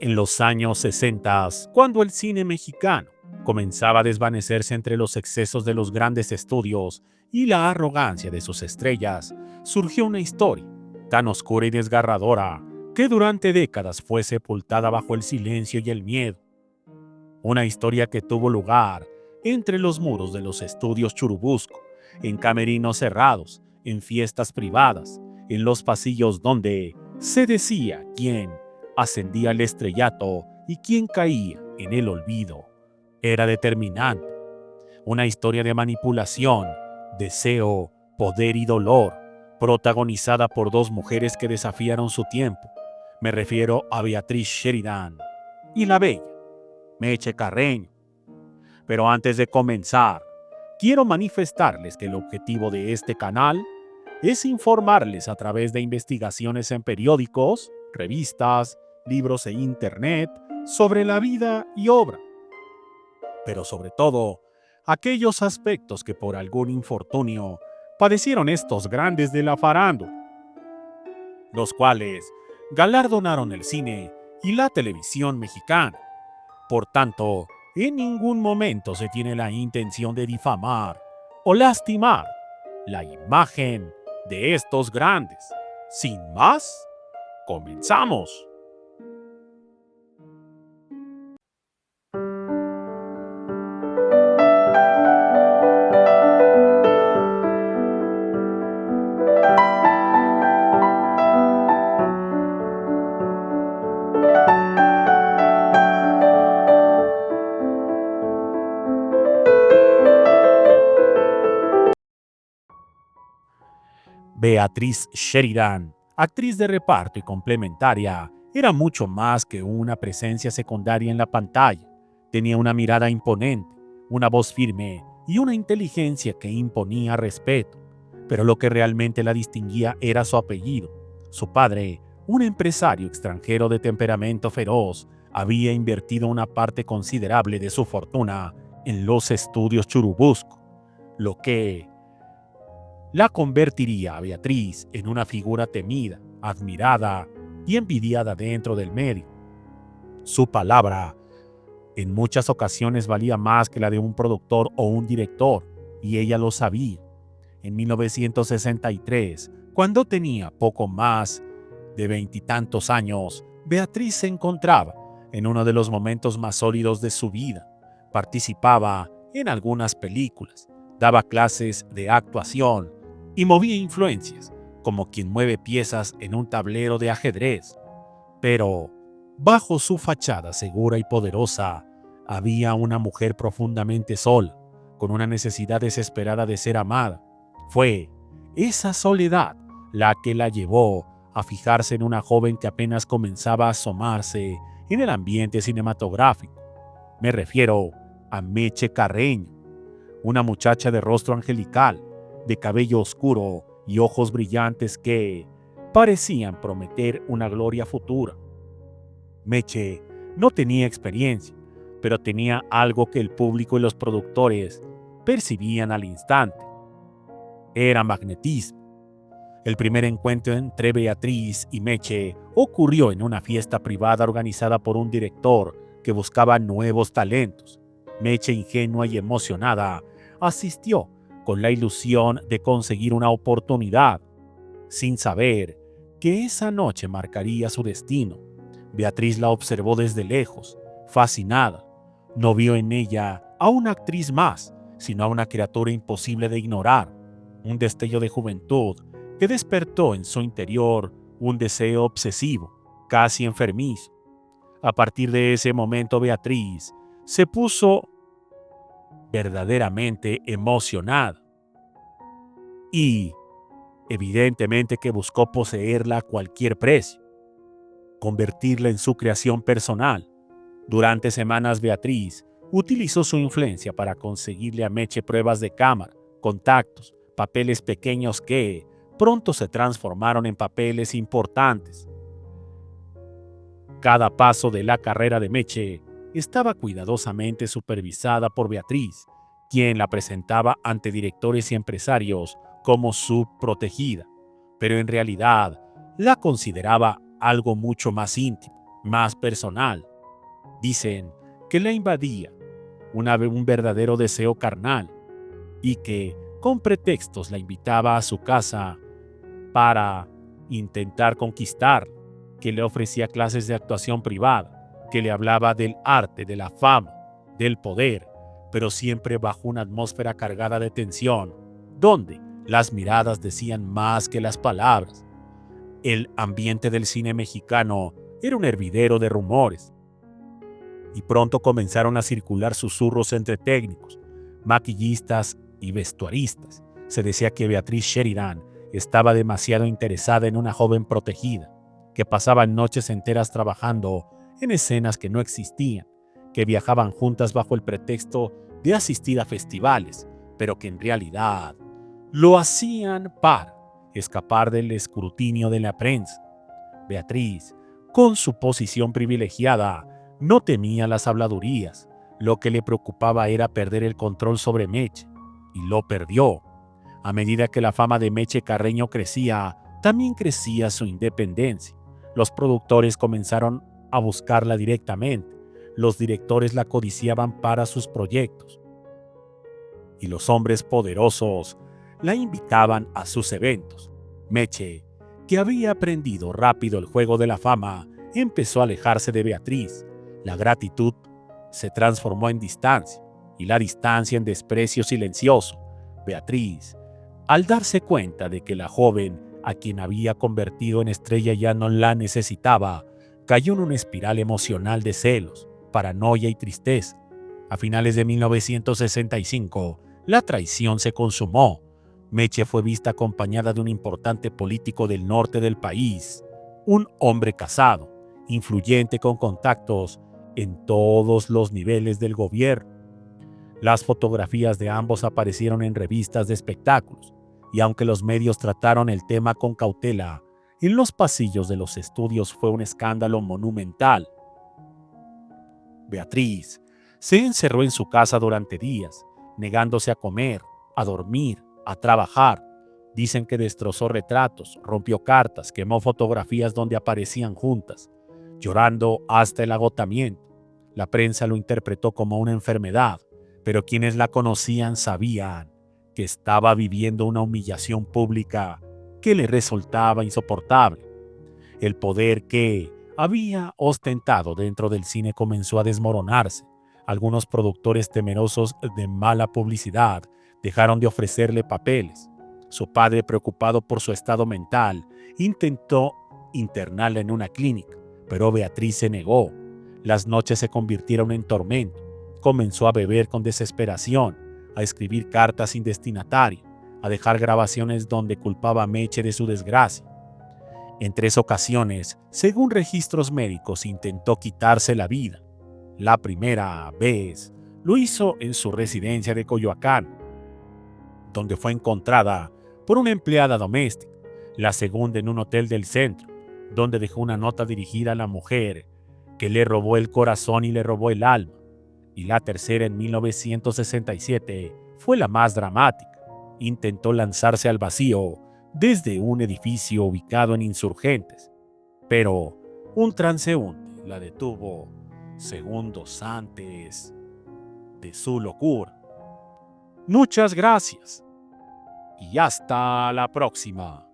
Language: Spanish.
En los años 60, cuando el cine mexicano comenzaba a desvanecerse entre los excesos de los grandes estudios y la arrogancia de sus estrellas, surgió una historia tan oscura y desgarradora que durante décadas fue sepultada bajo el silencio y el miedo. Una historia que tuvo lugar entre los muros de los estudios Churubusco, en camerinos cerrados, en fiestas privadas, en los pasillos donde se decía quién ascendía al estrellato y quién caía en el olvido. Era determinante. Una historia de manipulación, deseo, poder y dolor, protagonizada por dos mujeres que desafiaron su tiempo. Me refiero a Beatriz Sheridan y la bella Meche Carreño. Pero antes de comenzar, quiero manifestarles que el objetivo de este canal es informarles a través de investigaciones en periódicos, revistas, libros e internet sobre la vida y obra, pero sobre todo aquellos aspectos que por algún infortunio padecieron estos grandes de la farándula, los cuales galardonaron el cine y la televisión mexicana. Por tanto, en ningún momento se tiene la intención de difamar o lastimar la imagen de estos grandes. Sin más, comenzamos. Beatriz Sheridan, actriz de reparto y complementaria, era mucho más que una presencia secundaria en la pantalla. Tenía una mirada imponente, una voz firme y una inteligencia que imponía respeto. Pero lo que realmente la distinguía era su apellido. Su padre, un empresario extranjero de temperamento feroz, había invertido una parte considerable de su fortuna en los estudios Churubusco, lo que la convertiría a Beatriz en una figura temida, admirada y envidiada dentro del medio. Su palabra en muchas ocasiones valía más que la de un productor o un director, y ella lo sabía. En 1963, cuando tenía poco más de veintitantos años, Beatriz se encontraba en uno de los momentos más sólidos de su vida. Participaba en algunas películas, daba clases de actuación y movía influencias, como quien mueve piezas en un tablero de ajedrez. Pero, bajo su fachada segura y poderosa, había una mujer profundamente sola, con una necesidad desesperada de ser amada. Fue esa soledad la que la llevó a fijarse en una joven que apenas comenzaba a asomarse en el ambiente cinematográfico. Me refiero a Meche Carreño, una muchacha de rostro angelical, de cabello oscuro y ojos brillantes que parecían prometer una gloria futura. Meche no tenía experiencia, pero tenía algo que el público y los productores percibían al instante. Era magnetismo. El primer encuentro entre Beatriz y Meche ocurrió en una fiesta privada organizada por un director que buscaba nuevos talentos. Meche, ingenua y emocionada, asistió con la ilusión de conseguir una oportunidad, sin saber que esa noche marcaría su destino. Beatriz la observó desde lejos, fascinada. No vio en ella a una actriz más, sino a una criatura imposible de ignorar, un destello de juventud que despertó en su interior un deseo obsesivo, casi enfermizo. A partir de ese momento, Beatriz se puso verdaderamente emocionada y, evidentemente, que buscó poseerla a cualquier precio, convertirla en su creación personal. Durante semanas, Beatriz utilizó su influencia para conseguirle a Meche pruebas de cámara, contactos, papeles pequeños que pronto se transformaron en papeles importantes. Cada paso de la carrera de Meche estaba cuidadosamente supervisada por Beatriz, quien la presentaba ante directores y empresarios como su protegida, pero en realidad la consideraba algo mucho más íntimo. más personal. Dicen que la invadía un verdadero deseo carnal y que con pretextos la invitaba a su casa para intentar conquistar, que le ofrecía clases de actuación privada, que le hablaba del arte, de la fama, del poder, pero siempre bajo una atmósfera cargada de tensión, donde las miradas decían más que las palabras. El ambiente del cine mexicano era un hervidero de rumores, y pronto comenzaron a circular susurros entre técnicos, maquillistas y vestuaristas. Se decía que Beatriz Sheridan estaba demasiado interesada en una joven protegida, que pasaban noches enteras trabajando en escenas que no existían, que viajaban juntas bajo el pretexto de asistir a festivales, pero que en realidad lo hacían para escapar del escrutinio de la prensa. Beatriz, con su posición privilegiada, no temía las habladurías. Lo que le preocupaba era perder el control sobre Meche, y lo perdió. A medida que la fama de Meche Carreño crecía, también crecía su independencia. Los productores comenzaron a buscarla directamente. Los directores la codiciaban para sus proyectos. Y los hombres poderosos la invitaban a sus eventos. Meche, que había aprendido rápido el juego de la fama, empezó a alejarse de Beatriz. La gratitud se transformó en distancia y la distancia en desprecio silencioso. Beatriz, al darse cuenta de que la joven a quien había convertido en estrella ya no la necesitaba, cayó en una espiral emocional de celos, paranoia y tristeza. A finales de 1965, la traición se consumó. Meche fue vista acompañada de un importante político del norte del país, un hombre casado, influyente con contactos en todos los niveles del gobierno. Las fotografías de ambos aparecieron en revistas de espectáculos, y aunque los medios trataron el tema con cautela, en los pasillos de los estudios fue un escándalo monumental. Beatriz se encerró en su casa durante días, negándose a comer, a dormir, a trabajar. Dicen que destrozó retratos, rompió cartas, quemó fotografías donde aparecían juntas, llorando hasta el agotamiento. La prensa lo interpretó como una enfermedad, pero quienes la conocían sabían que estaba viviendo una humillación pública que le resultaba insoportable. El poder que había ostentado dentro del cine comenzó a desmoronarse. Algunos productores temerosos de mala publicidad dejaron de ofrecerle papeles. Su padre, preocupado por su estado mental, intentó internarla en una clínica, pero Beatriz se negó. Las noches se convirtieron en tormento. Comenzó a beber con desesperación, a escribir cartas sin destinatario, a dejar grabaciones donde culpaba a Meche de su desgracia. En 3 ocasiones, según registros médicos, intentó quitarse la vida. La primera vez lo hizo en su residencia de Coyoacán, donde fue encontrada por una empleada doméstica. La segunda en un hotel del centro, donde dejó una nota dirigida a la mujer que le robó el corazón y le robó el alma. Y la tercera en 1967 fue la más dramática. Intentó lanzarse al vacío desde un edificio ubicado en Insurgentes, pero un transeúnte la detuvo segundos antes de su locura. Muchas gracias y hasta la próxima.